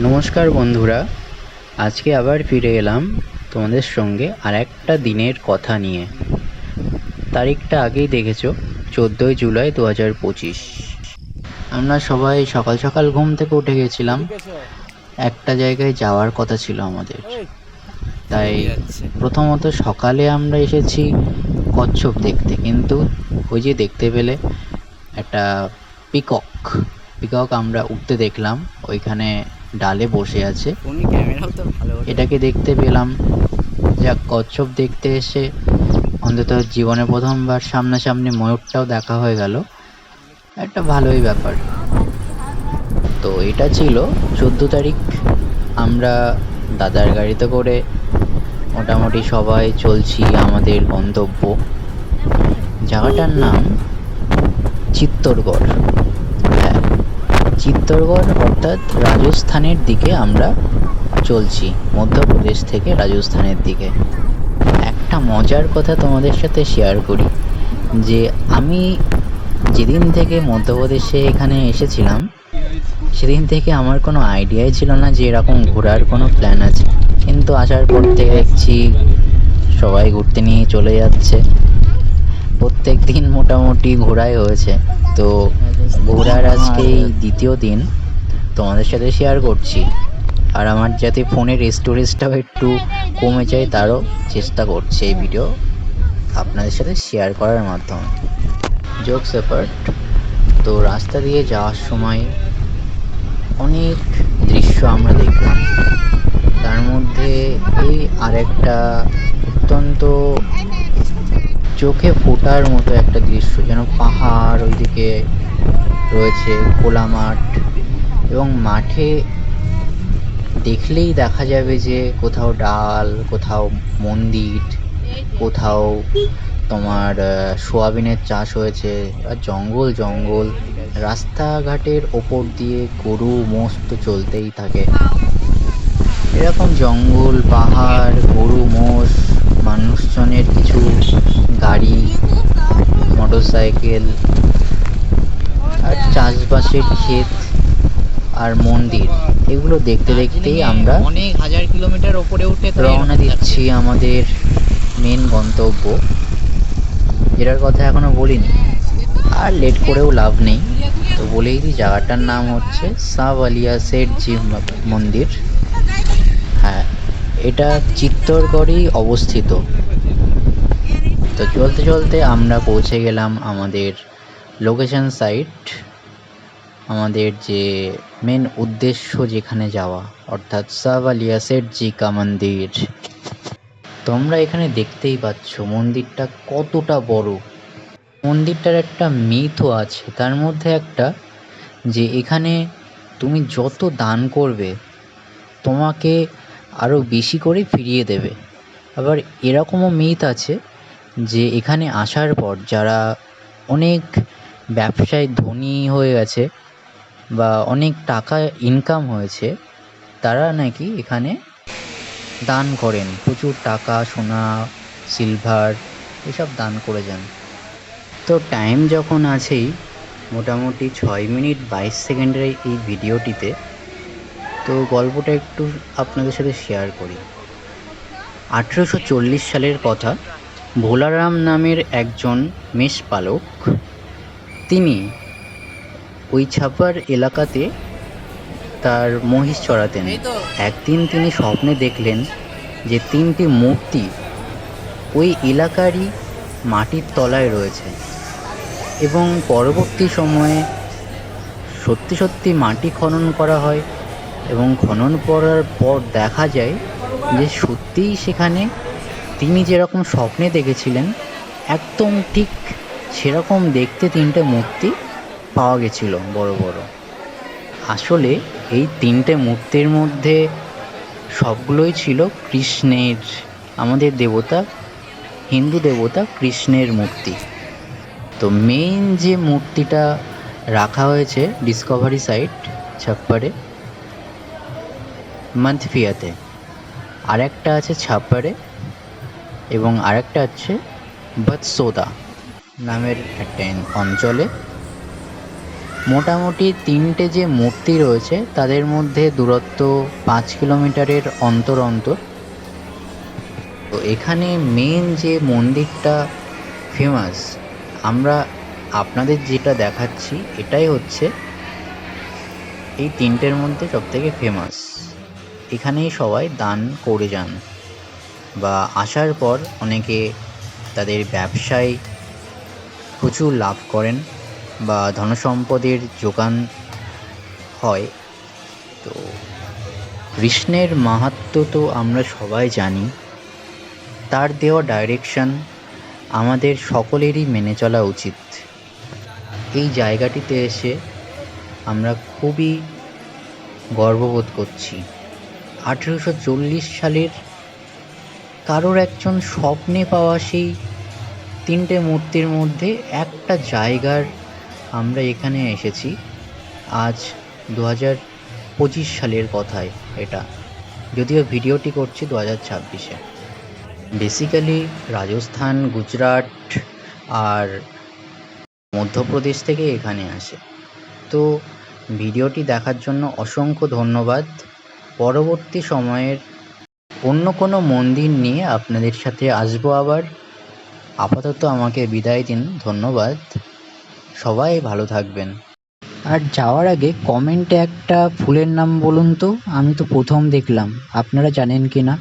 নমস্কার বন্ধুরা, আজকে আবার ফিরে এলাম তোমাদের সঙ্গে আর একটা দিনের কথা নিয়ে। তারিখটা আগেই দেখেছো, 14ই জুলাই 2025। আমরা সবাই সকাল সকাল ঘুম থেকে উঠে গেছিলাম, একটা জায়গায় যাওয়ার কথা ছিল আমাদের। তাই প্রথমত সকালে আমরা এসেছি কচ্ছপ দেখতে, কিন্তু ওই যে দেখতে পেলে একটা পিকক আমরা উঠতে দেখলাম, ওইখানে ডালে বসে আছে। এটাকে দেখতে পেলাম। যাক, কচ্ছপ দেখতে এসে অন্তত জীবনে প্রথমবার সামনাসামনি ময়ূরটাও দেখা হয়ে গেল, একটা ভালোই ব্যাপার। তো এটা ছিল 14 তারিখ। আমরা দাদার গাড়িতে করে মোটামুটি সবাই চলছি আমাদের গন্তব্য। জায়গাটার নাম চিত্তরগড়। হ্যাঁ, চিত্তরগড় অর্থাৎ রাজস্থানের দিকে আমরা চলছি, মধ্যপ্রদেশ থেকে রাজস্থানের দিকে। একটা মজার কথা তোমাদের সাথে শেয়ার করি, যে আমি যেদিন থেকে মধ্যপ্রদেশে এখানে এসেছিলাম সেদিন থেকে আমার কোনো আইডিয়াই ছিল না যে এরকম ঘোরার কোনো প্ল্যান আছে, কিন্তু আসার পর থেকে দেখছি সবাই ঘুরতে নিয়ে চলে যাচ্ছে। প্রত্যেক দিন মোটামুটি ঘোরাই হয়েছে। তো ঘোরার আজকেই দ্বিতীয় দিন তোমাদের সাথে শেয়ার করছি। আর আমার যাতে ফোনের স্টোরেজটাও একটু কমে যায় তারও চেষ্টা করছি এই ভিডিও আপনাদের সাথে শেয়ার করার মাধ্যমে। জোকস অ্যাপার্ট, তো রাস্তা দিয়ে যাওয়ার সময় অনেক দৃশ্য আমরা দেখলাম। তার মধ্যে এই আরেকটা অত্যন্ত চোখে ফোটার মতো একটা দৃশ্য, যেন পাহাড় ওইদিকে রয়েছে, খোলা মাঠ, এবং মাঠে দেখলেই দেখা যাবে যে কোথাও ডাল, কোথাও মন্দির, কোথাও তোমার সোয়াবিনের চাষ হয়েছে, আর জঙ্গল জঙ্গল। রাস্তাঘাটের ওপর দিয়ে গরু মোষ তো চলতেই থাকে। এরকম জঙ্গল, পাহাড়, গরু মোষ, মানুষজনের কিছু গাড়ি, মোটরসাইকেল, আর চাষবাসের ক্ষেত আর মন্দির, এগুলো দেখতে দেখতেই আমরা অনেক হাজার কিলোমিটার ওপরে উঠে রওনা দিচ্ছি আমাদের মেন গন্তব্য, যেটার কথা এখনো বলিনি। আর লেট করেও লাভ নেই, তো বলেই দিই, জায়গাটার নাম হচ্ছে সাওয়ালিয়া শেঠজি মন্দির। হ্যাঁ, এটা চিত্তরগড়েই অবস্থিত। তো চলতে চলতে আমরা পৌঁছে গেলাম আমাদের লোকেশন সাইট, আমাদের যে মেন উদ্দেশ্য যেখানে যাওয়া, অর্থাৎ সাওয়ালিয়া শেঠজি কা মন্দির। তোমরা এখানে দেখতেই পাচ্ছ মন্দিরটা কতটা বড়। মন্দিরটার একটা মিথও আছে, তার মধ্যে একটা, যে এখানে তুমি যত দান করবে তোমাকে আরও বেশি করে ফিরিয়ে দেবে। আবার এরকমও মিথ আছে যে এখানে আসার পর যারা অনেক ব্যবসায় ধনী হয়ে গেছে বা অনেক টাকা ইনকাম হয়েছে, তারা নাকি এখানে দান করেন, প্রচুর টাকা, সোনা, সিলভার এসব দান করে যান। তো টাইম যখন আছেই, মোটামুটি 6 মিনিট 22 সেকেন্ডের এই ভিডিওটিতে, তো গল্পটা একটু আপনাদের সাথে শেয়ার করি। 1840 সালের কথা। ভোলারাম নামের একজন মেষপালক, তিনি ওই ছাপার এলাকাতে তার মহিষ চড়াতেন। একদিন তিনি স্বপ্নে দেখলেন যে 3টি মূর্তি ওই এলাকারই মাটির তলায় রয়েছে, এবং পরবর্তী সময়ে সত্যি সত্যি মাটি খনন করা হয়, এবং খনন করার পর দেখা যায় যে সত্যিই সেখানে তিনি যেরকম স্বপ্নে দেখেছিলেন একদম ঠিক সেরকম দেখতে 3টে মূর্তি পাওয়া গেছিল, বড় বড়। আসলে এই 3টে মূর্তির মধ্যে সবগুলোই ছিল কৃষ্ণের, আমাদের দেবতা, হিন্দু দেবতা কৃষ্ণের মূর্তি। তো মেইন যে মূর্তিটা রাখা হয়েছে ডিসকভারি সাইট ছাপ্পারে, মান্থফিয়াতে, আরেকটা আছে ছাপ্পারে, এবং আরেকটা আছে বৎসোদা নামের একটা অঞ্চলে। মোটামুটি 3টে যে মূর্তি রয়েছে তাদের মধ্যে দূরত্ব 5 কিলোমিটারের অন্তর অন্তর। তো এখানে মেন যে মন্দিরটা ফেমাস, আমরা আপনাদের যেটা দেখাচ্ছি এটাই হচ্ছে এই 3টের মধ্যে সবথেকে ফেমাস। এখানেই সবাই দান করে যান বা আসার পর অনেকে তাদের ব্যবসায় প্রচুর লাভ করেন বা ধনসম্পদের যোগান হয়। তো কৃষ্ণের মাহাত্ম্য তো আমরা সবাই জানি, তার দেওয়া ডাইরেকশন আমাদের সকলেরই মেনে চলা উচিত। এই জায়গাটিতে এসে আমরা খুবই গর্ববোধ করছি। 1840 সালের কারোর একজন স্বপ্নে পাওয়া সেই 3টে মূর্তির মধ্যে একটা জায়গার আমরা এখানে এসেছি। আজ 2025 সালের কথায় এটা, যদিও ভিডিওটি করছি 2026-এ। বেসিক্যালি রাজস্থান, গুজরাট আর মধ্যপ্রদেশ থেকে এখানে আসে। তো ভিডিওটি দেখার জন্য অসংখ্য ধন্যবাদ। পরবর্তী সময়ের অন্য কোনো মন্দির নিয়ে আপনাদের সাথে আসবো আবার। আপাতত আমাকে বিদায় দিন, ধন্যবাদ। সবাই ভালো থাকবেন। আর যাওয়ার আগে কমেন্টে একটা ফুলের নাম বলুন তো, আমি তো প্রথম দেখলাম, আপনারা জানেন কি না?